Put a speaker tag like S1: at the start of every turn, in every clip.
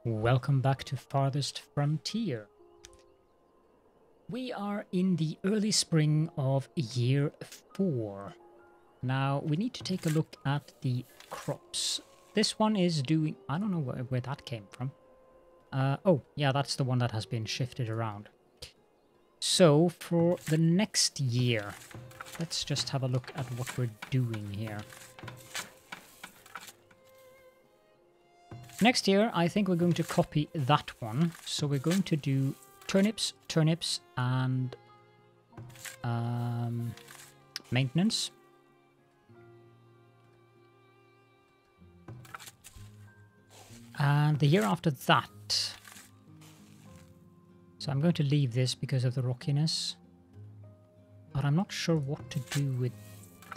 S1: Welcome back to Farthest Frontier. We are in the early spring of year 4. Now we need to take a look at the crops. This one is doing... I don't know where that came from. Oh, yeah, that's the one that has been shifted around. So for the next year, let's just have a look at what we're doing here. Next year, I think we're going to copy that one. So we're going to do turnips, and maintenance. And the year after that... So I'm going to leave this because of the rockiness. But I'm not sure what to do with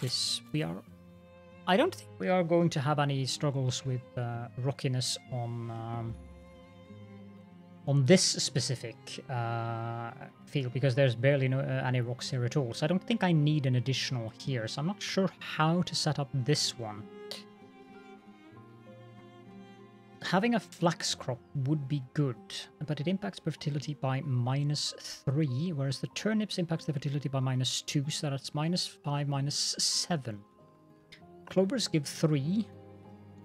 S1: this. I don't think we are going to have any struggles with rockiness on this specific field, because there's barely any rocks here at all. So I don't think I need an additional here. So I'm not sure how to set up this one. Having a flax crop would be good, but it impacts fertility by -3, whereas the turnips impacts the fertility by -2, so that's -5, -7. Clovers give 3,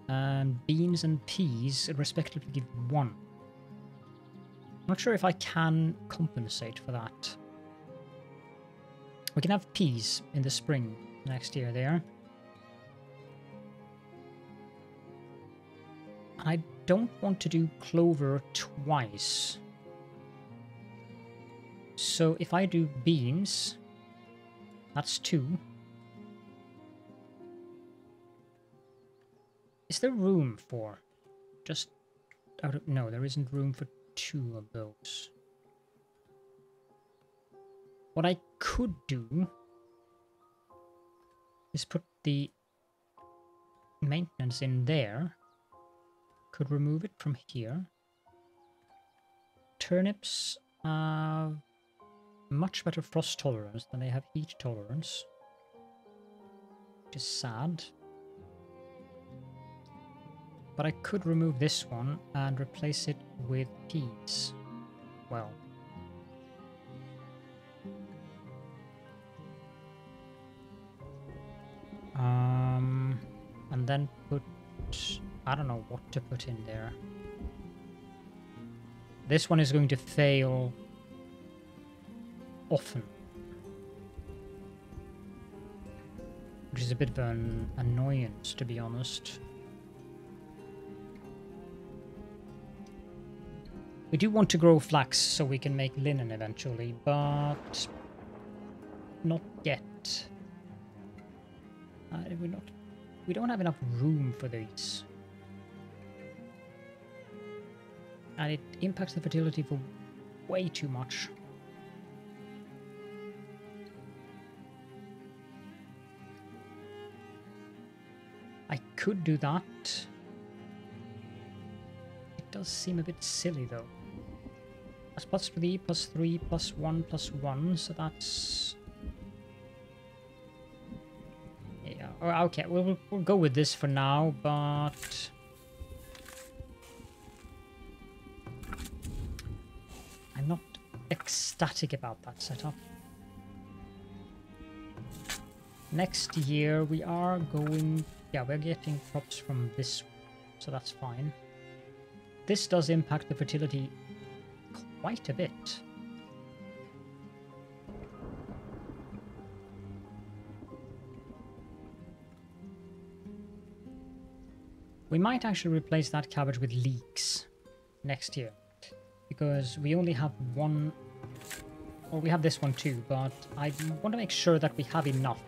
S1: and beans and peas respectively give 1. I'm not sure if I can compensate for that. We can have peas in the spring next year there. I don't want to do clover twice. So if I do beans, that's 2. Is there room for just out of... No, there isn't room for 2 of those. What I could do is put the maintenance in there. Could remove it from here. Turnips have much better frost tolerance than they have heat tolerance, which is sad. But I could remove this one and replace it with peas. Well. And then put... I don't know what to put in there. This one is going to fail often, which is a bit of an annoyance, to be honest. We do want to grow flax so we can make linen eventually, but not yet. We don't have enough room for these. And it impacts the fertility for way too much. I could do that. It does seem a bit silly though. That's +3, +3, +1, +1, so that's... Yeah, okay, we'll go with this for now, but... I'm not ecstatic about that setup. Next year we are going... Yeah, we're getting crops from this one, so that's fine. This does impact the fertility quite a bit. We might actually replace that cabbage with leeks next year, because we only have one, or we have this one too, but I want to make sure that we have enough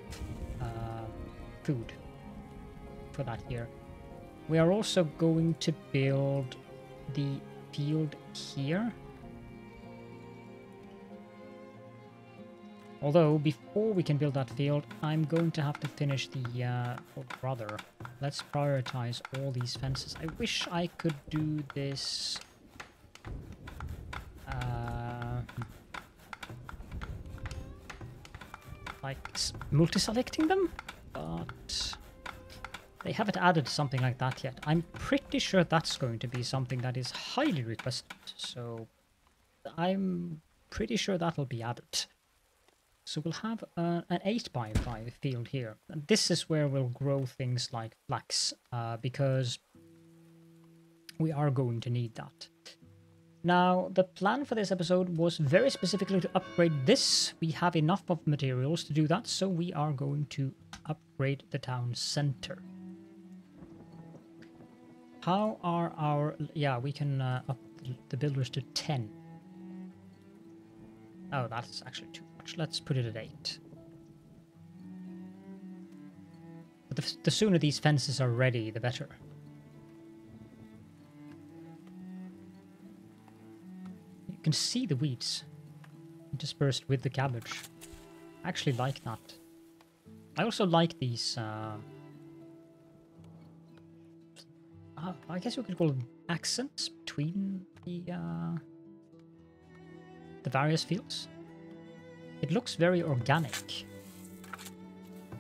S1: food for that year. We are also going to build the field here. Although, before we can build that field, I'm going to have to finish the... or rather, let's prioritize all these fences. I wish I could do this... like multi-selecting them, but They haven't added something like that yet. I'm pretty sure that's going to be something that is highly requested. So I'm pretty sure that'll be added. So we'll have an 8x5 field here. And this is where we'll grow things like flax, because we are going to need that. Now, the plan for this episode was very specifically to upgrade this. We have enough of materials to do that, so we are going to upgrade the town center. How are our... Yeah, we can up the builders to 10. Oh, that's actually too much. Let's put it at 8. But the sooner these fences are ready, the better. You can see the weeds interspersed with the cabbage. I actually like that. I also like these... I guess we could call them accents between the various fields. It looks very organic.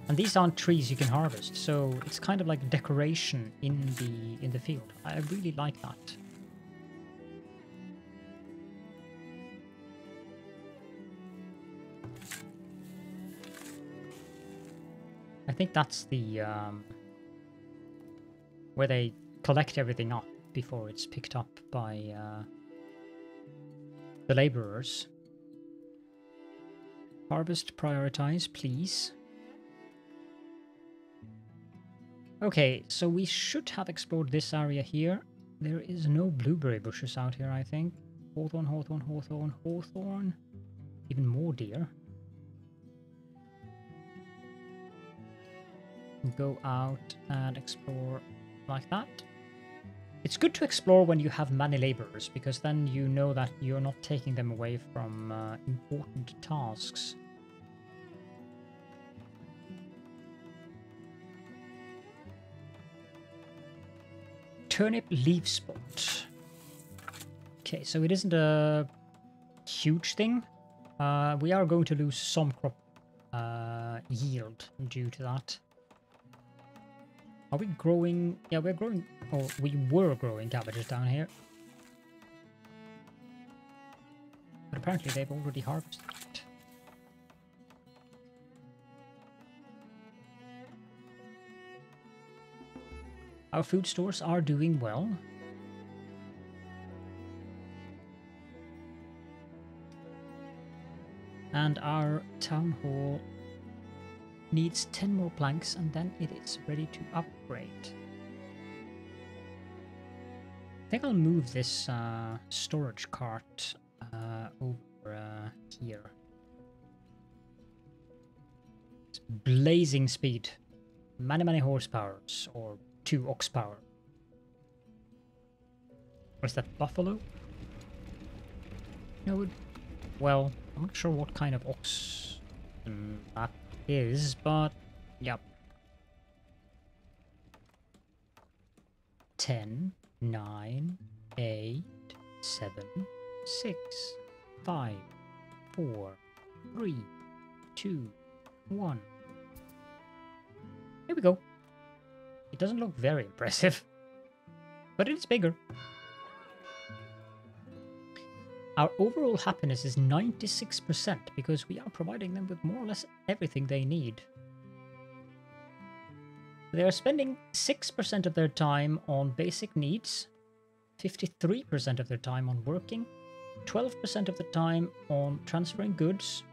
S1: And these aren't trees you can harvest, so it's kind of like decoration in the field. I really like that. I think that's the where they collect everything up before it's picked up by the laborers. Harvest prioritize, please. Okay, so we should have explored this area here. There is no blueberry bushes out here, I think. Hawthorn, hawthorn, hawthorn, hawthorn. Even more deer. Go out and explore like that. It's good to explore when you have many laborers, because then you know that you're not taking them away from important tasks. Turnip leaf spot. Okay, so it isn't a huge thing. We are going to lose some crop yield due to that. Are we growing? Yeah, we're growing. Or we were growing cabbages down here. But apparently they've already harvested it. Our food stores are doing well. And our town hall needs 10 more planks, and then it is ready to upgrade. I think I'll move this storage cart over here. It's blazing speed. Many horsepowers, or 2 ox power. Or is that buffalo? No, well, I'm not sure what kind of ox that is, but yep. 10, 9, 8, 7, 6, 5, 4, 3, 2, 1. Here we go. It doesn't look very impressive, but it's bigger. Our overall happiness is 96% because we are providing them with more or less everything they need. They are spending 6% of their time on basic needs, 53% of their time on working, 12% of the time on transferring goods,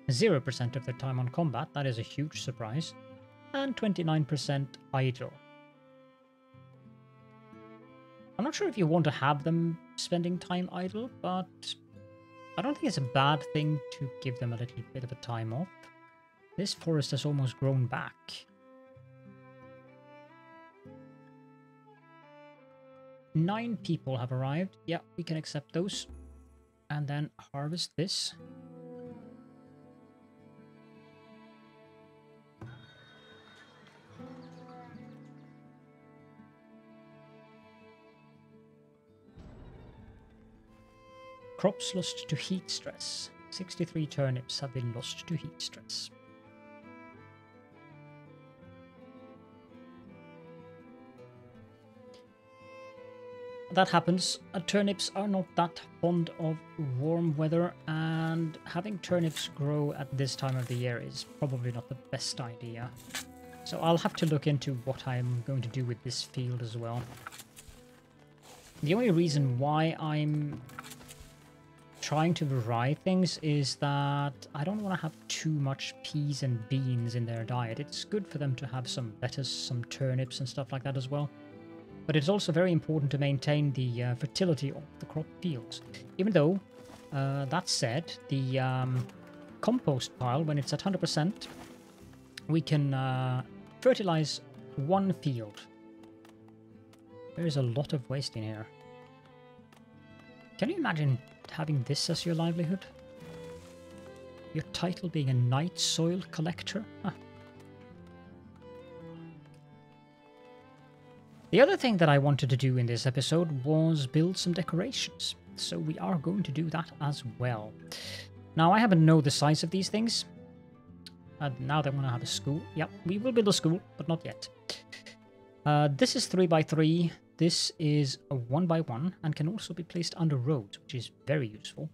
S1: 0% of their time on combat, that is a huge surprise, and 29% idle. I'm not sure if you want to have them spending time idle, but I don't think it's a bad thing to give them a little bit of a time off. This forest has almost grown back. Nine people have arrived. Yeah, we can accept those. And then harvest this. Crops lost to heat stress. 63 turnips have been lost to heat stress. that happens. Turnips are not that fond of warm weather, and having turnips grow at this time of the year is probably not the best idea. So I'll have to look into what I'm going to do with this field as well. The only reason why I'm trying to vary things is that I don't want to have too much peas and beans in their diet. It's good for them to have some lettuce, some turnips and stuff like that as well. But it's also very important to maintain the fertility of the crop fields. Even though, that said, the compost pile, when it's at 100%, we can fertilize one field. There's a lot of waste in here. Can you imagine having this as your livelihood? Your title being a night soil collector? Huh. The other thing that I wanted to do in this episode was build some decorations. So we are going to do that as well. Now, I haven't know the size of these things. Now they want to have a school. Yep, we will build a school, but not yet. This is 3x3. This is a 1x1 and can also be placed under roads, which is very useful.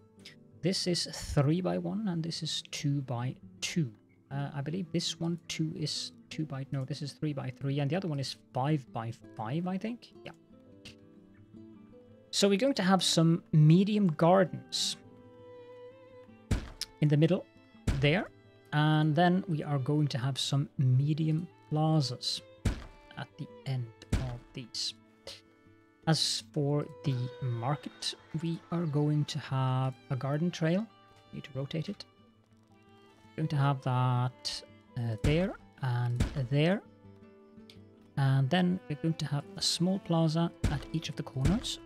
S1: This is 3x1 and this is 2x2. I believe this one is 2x... No, this is 3x3 and the other one is 5x5, I think. Yeah. So we're going to have some medium gardens in the middle there. And then we are going to have some medium plazas at the end of these. As for the market, we are going to have a garden trail. Need to rotate it. Going to have that there and there. And then we're going to have a small plaza at each of the corners.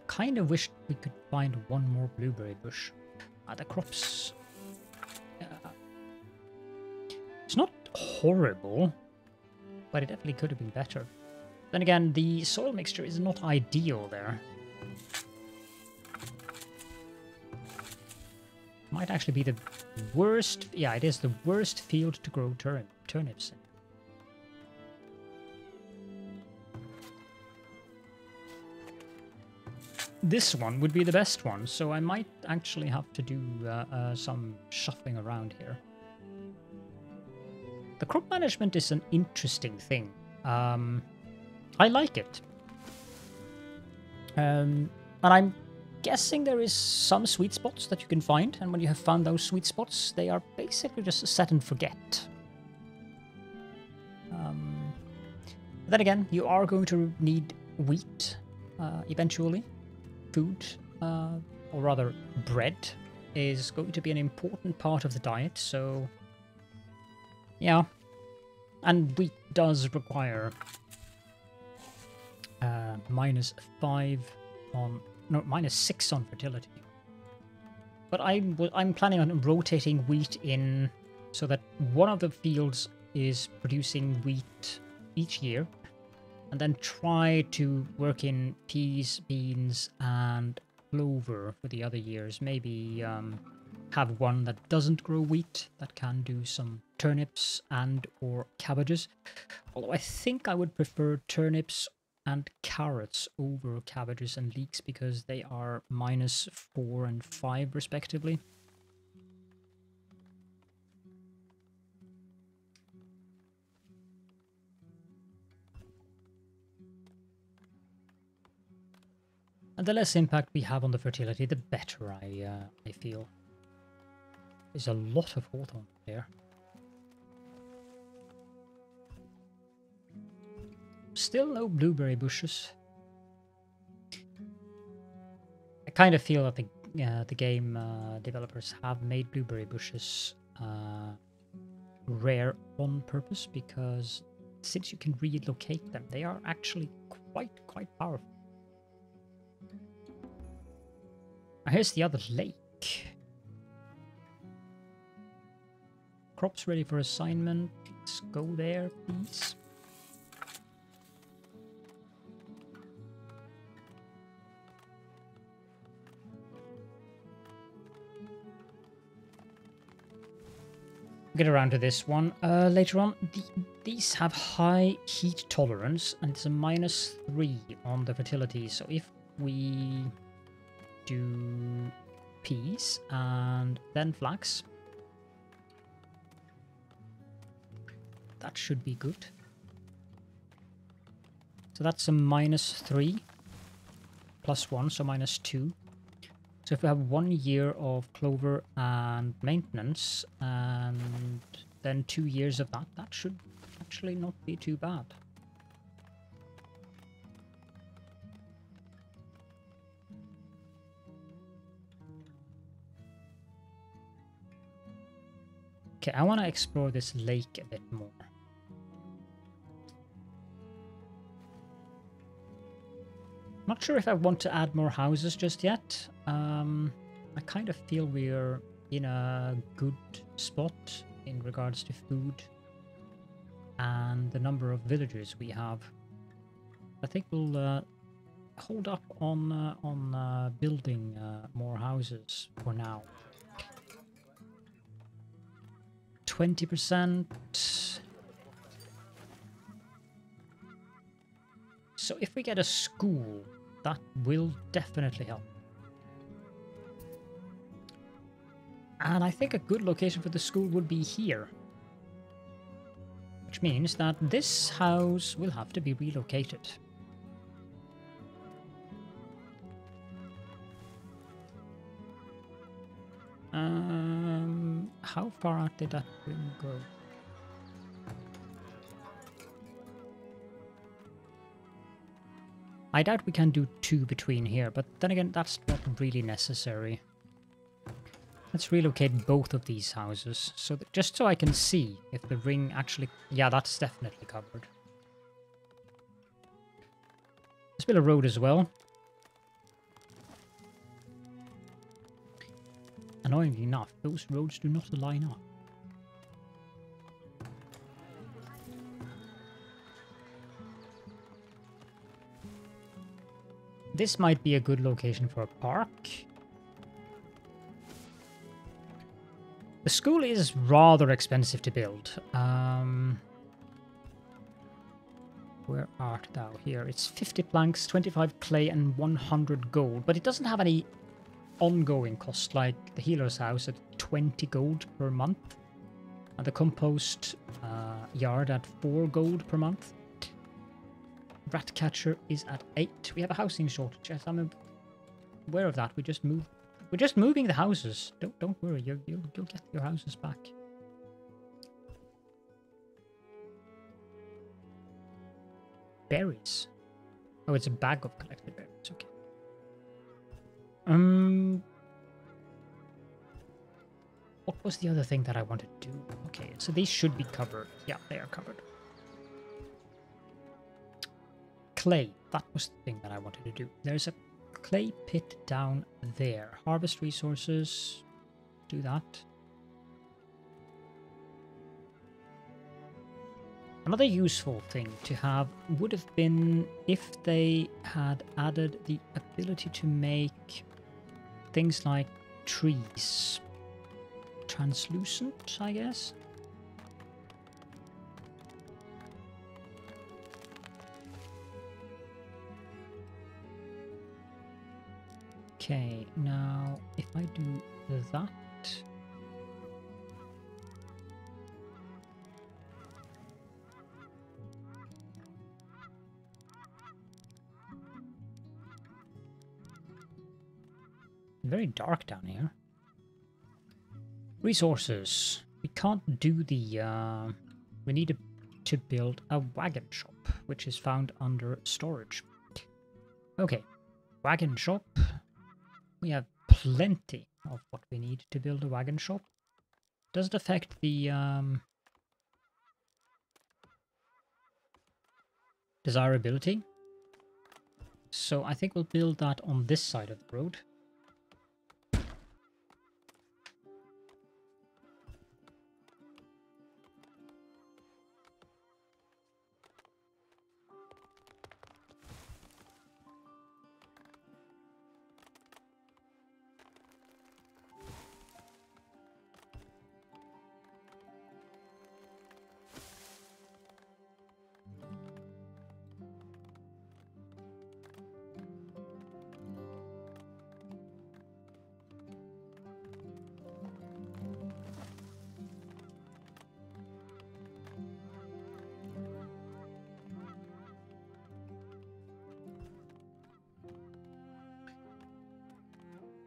S1: Kind of wish we could find one more blueberry bush. The crops... it's not horrible, but it definitely could have been better. Then again, the soil mixture is not ideal there. Might actually be the worst... Yeah, it is the worst field to grow turnips in. This one would be the best one, so I might actually have to do some shuffling around here. The crop management is an interesting thing. I like it. And I'm guessing there is some sweet spots that you can find, and when you have found those sweet spots, they are basically just set and forget. Then again, you are going to need wheat eventually. Food, or rather bread, is going to be an important part of the diet, so yeah. And wheat does require -5 on... no, -6 on fertility. But I'm planning on rotating wheat in so that one of the fields is producing wheat each year, and then try to work in peas, beans, and clover for the other years. Maybe have one that doesn't grow wheat, that can do some turnips and or cabbages. Although I think I would prefer turnips and carrots over cabbages and leeks because they are -4 and 5 respectively. And the less impact we have on the fertility, the better, I feel. There's a lot of hawthorn there. Still no blueberry bushes. I kind of feel that the game developers have made blueberry bushes rare on purpose, because since you can relocate them, they are actually quite powerful. Here's the other lake. Crops ready for assignment. Let's go there, please. Get around to this one later on. These have high heat tolerance, and it's a -3 on the fertility. So if we do peas and then flax, that should be good. So that's a -3 +1, so -2. So if we have 1 year of clover and maintenance, and then 2 years of that, that should actually not be too bad. Okay, I want to explore this lake a bit more. Not sure if I want to add more houses just yet. I kind of feel we're in a good spot in regards to food and the number of villagers we have. I think we'll hold up on building more houses for now. 20%. So if we get a school, that will definitely help. And I think a good location for the school would be here. Which means that this house will have to be relocated. How far out did that ring go? I doubt we can do 2 between here, but then again, that's not really necessary. Let's relocate both of these houses, so that, just so I can see if the ring actually... Yeah, that's definitely covered. Let's build a road as well. Annoyingly enough, those roads do not line up. This might be a good location for a park. The school is rather expensive to build. Where art thou? Here. It's 50 planks, 25 clay, and 100 gold. But it doesn't have any ongoing cost like the healer's house at 20 gold per month. And the compost yard at 4 gold per month. Ratcatcher is at 8. We have a housing shortage. Yes, I'm aware of that. We're just moving the houses. Don't worry. You'll get your houses back. Berries. Oh, it's a bag of collected berries. Okay. What was the other thing that I wanted to do? Okay, so these should be covered. Yeah, they are covered. Clay. That was the thing that I wanted to do. There's a clay pit down there. Harvest resources. Do that. Another useful thing to have would have been if they had added the ability to make things like trees translucent, I guess. Okay, now if I do that, very dark down here. Resources. We can't do the... we need to build a wagon shop, which is found under storage. Okay, wagon shop. We have plenty of what we need to build a wagon shop. Does it affect the desirability? So I think we'll build that on this side of the road.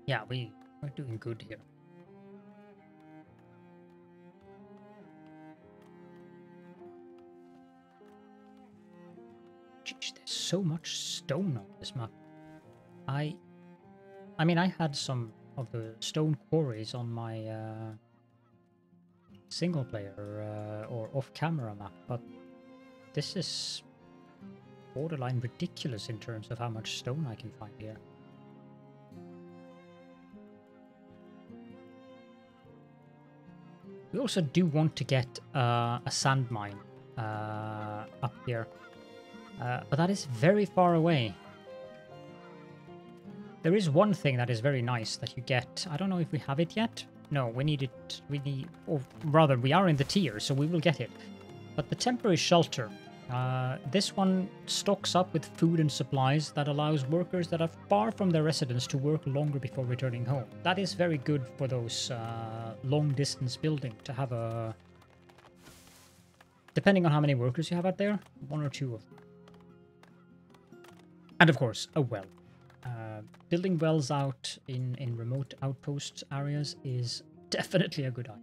S1: Yeah, we're doing good here. Jeez, there's so much stone on this map. I mean, I had some of the stone quarries on my single player or off-camera map, but this is borderline ridiculous in terms of how much stone I can find here. We also do want to get a sand mine up here, but that is very far away. There is one thing that is very nice that you get. I don't know if we have it yet. No, we need it. We need, or rather, we are in the tier, so we will get it. But the temporary shelter, this one stocks up with food and supplies that allows workers that are far from their residence to work longer before returning home. That is very good for those long-distance building to have a... Depending on how many workers you have out there, 1 or 2 of them. And of course, a well. Building wells out in remote outpost areas is definitely a good idea.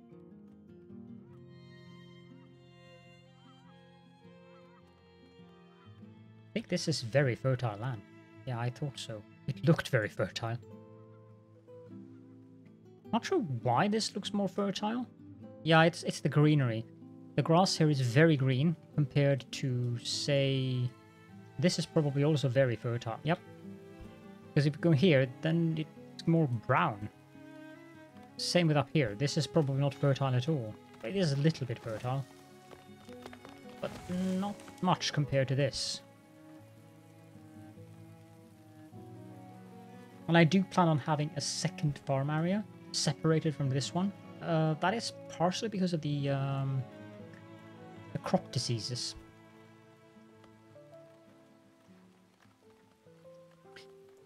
S1: I think this is very fertile land. Yeah, I thought so. It looked very fertile. Not sure why this looks more fertile. Yeah, it's the greenery. The grass here is very green compared to, say... This is probably also very fertile. Yep. Because if you go here, then it's more brown. Same with up here. This is probably not fertile at all. It is a little bit fertile. But not much compared to this. And I do plan on having a second farm area separated from this one. That is partially because of the crop diseases.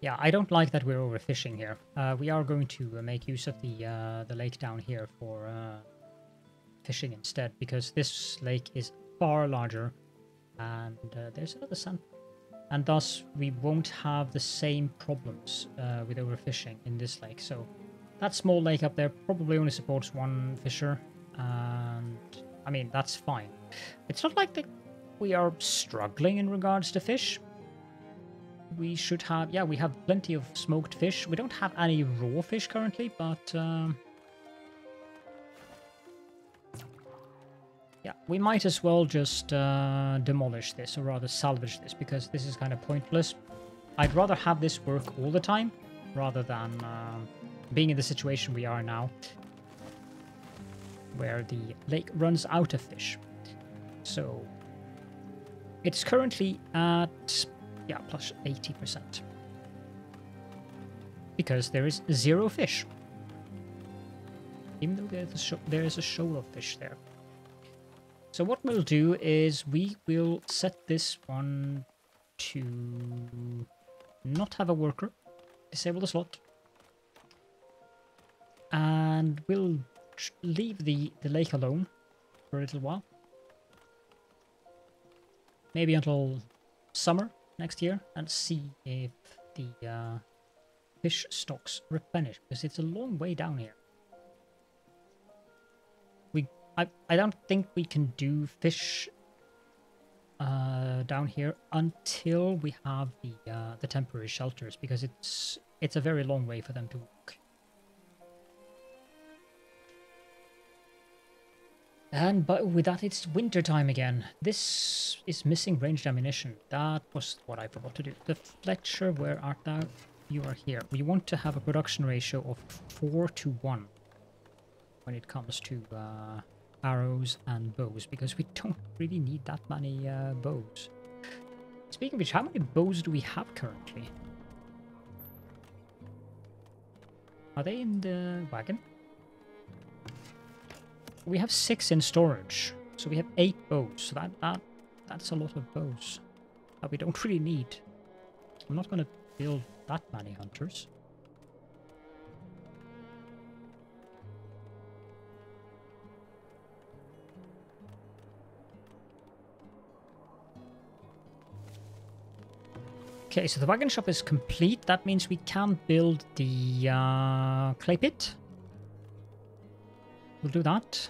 S1: Yeah, I don't like that we're overfishing here. We are going to make use of the lake down here for fishing instead, because this lake is far larger, and there's another sand. And thus, we won't have the same problems with overfishing in this lake. So that small lake up there probably only supports 1 fisher, and I mean, that's fine. It's not like we are struggling in regards to fish. We should have, yeah, we have plenty of smoked fish. We don't have any raw fish currently, but yeah, we might as well just demolish this, or rather salvage this, because this is kind of pointless. I'd rather have this work all the time, rather than being in the situation we are now, where the lake runs out of fish. So it's currently at... yeah, plus 80%. Because there is 0 fish. Even though there is a shoal of fish there. So what we'll do is we will set this one to not have a worker. Disable the slot. And we'll leave the lake alone for a little while. Maybe until summer next year, and see if the fish stocks replenish, because it's a long way down here. I don't think we can do fish down here until we have the temporary shelters, because it's a very long way for them to walk. And but with that, it's winter time again. This is missing ranged ammunition. That was what I forgot to do. The Fletcher, where art thou? You are here. We want to have a production ratio of 4:1 when it comes to arrows and bows, because we don't really need that many bows. Speaking of which, how many bows do we have currently? Are they in the wagon? We have 6 in storage, so we have 8 bows. So that's a lot of bows that we don't really need. I'm not going to build that many hunters. Okay, so the wagon shop is complete. That means we can build the clay pit. We'll do that.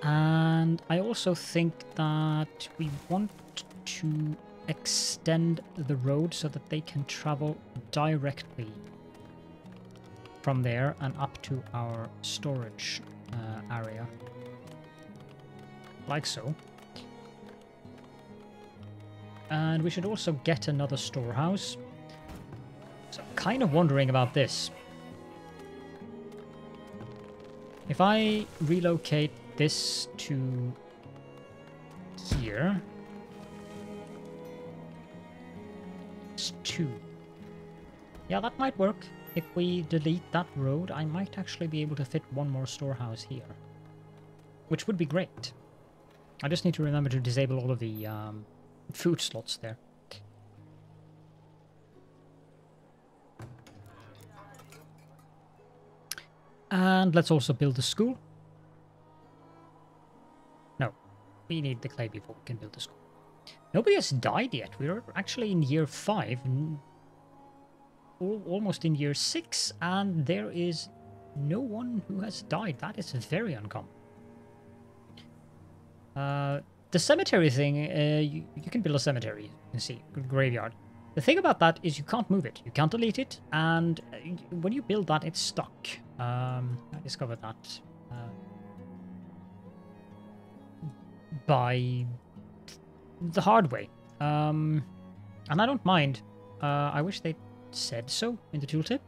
S1: And I also think that we want to extend the road so that they can travel directly from there and up to our storage area. Like so. And we should also get another storehouse. So I'm kind of wondering about this. If I relocate this to here, it's 2. Yeah, that might work. If we delete that road, I might actually be able to fit one more storehouse here, which would be great. I just need to remember to disable all of the food slots there. And let's also build a school. No, we need the clay before we can build the school. Nobody has died yet. We're actually in year 5, almost in year 6, and there is no one who has died. That is very uncommon. The cemetery thing, you can build a cemetery, you can see, graveyard. The thing about that is you can't move it, you can't delete it, and when you build that, it's stuck. I discovered that by the hard way. And I don't mind. I wish they said so in the tooltip.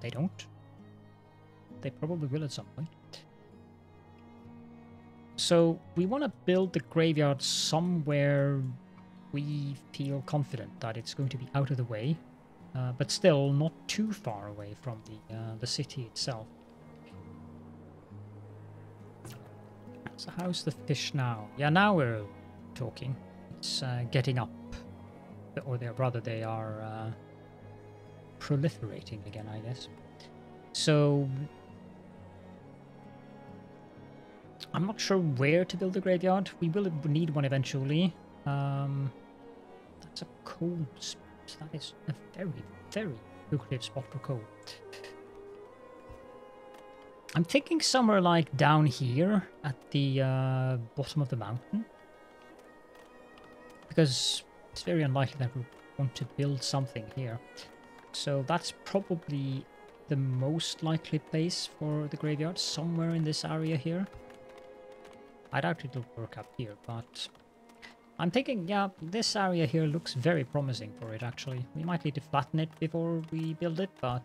S1: They don't. They probably will at some point. So we want to build the graveyard somewhere we feel confident that it's going to be out of the way, but still not too far away from the city itself. So how's the fish now? Yeah, now we're talking. It's getting up, or they are proliferating again, I guess. So I'm not sure where to build the graveyard. We will need one eventually. That's a coal spot. That is a very, very lucrative spot for coal. I'm thinking somewhere like down here at the bottom of the mountain. Because it's very unlikely that we want to build something here. So that's probably the most likely place for the graveyard, somewhere in this area here. I doubt it'll work up here, but I'm thinking, yeah, this area here looks very promising for it, actually. We might need to flatten it before we build it, but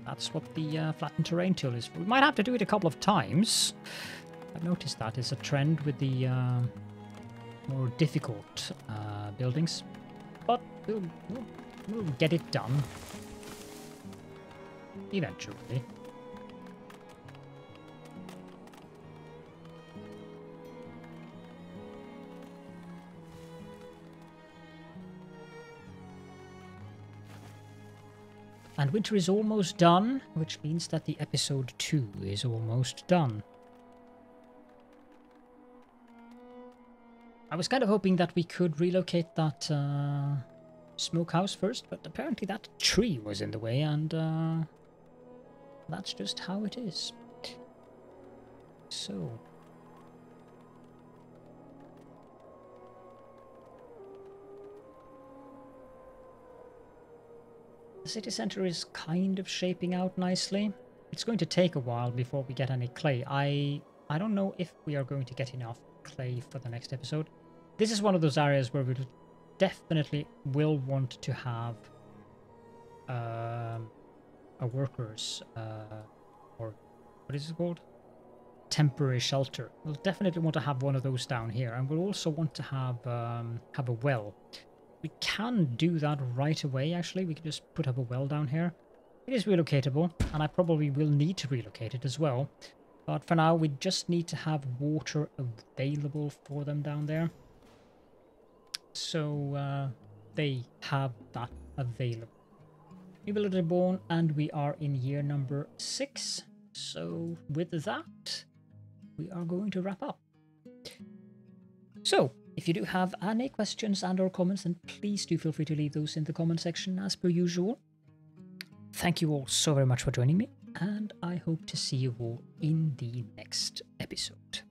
S1: that's what the flattened terrain tool is for. We might have to do it a couple of times. I've noticed that is a trend with the more difficult buildings, but we'll get it done eventually. And winter is almost done, which means that the episode 2 is almost done. I was kind of hoping that we could relocate that smokehouse first, but apparently that tree was in the way, and that's just how it is. So the city center is kind of shaping out nicely. It's going to take a while before we get any clay. I don't know if we are going to get enough clay for the next episode. This is one of those areas where we definitely will want to have a workers or what is it called? Temporary shelter. We'll definitely want to have one of those down here, and we'll also want to have a well. We can do that right away, actually. We can just put up a well down here. It is relocatable, and I probably will need to relocate it as well. But for now, we just need to have water available for them down there. So they have that available. New villager born, and we are in year number 6. So with that, we are going to wrap up. So, if you do have any questions and or comments, then please do feel free to leave those in the comment section as per usual. Thank you all so very much for joining me, and I hope to see you all in the next episode.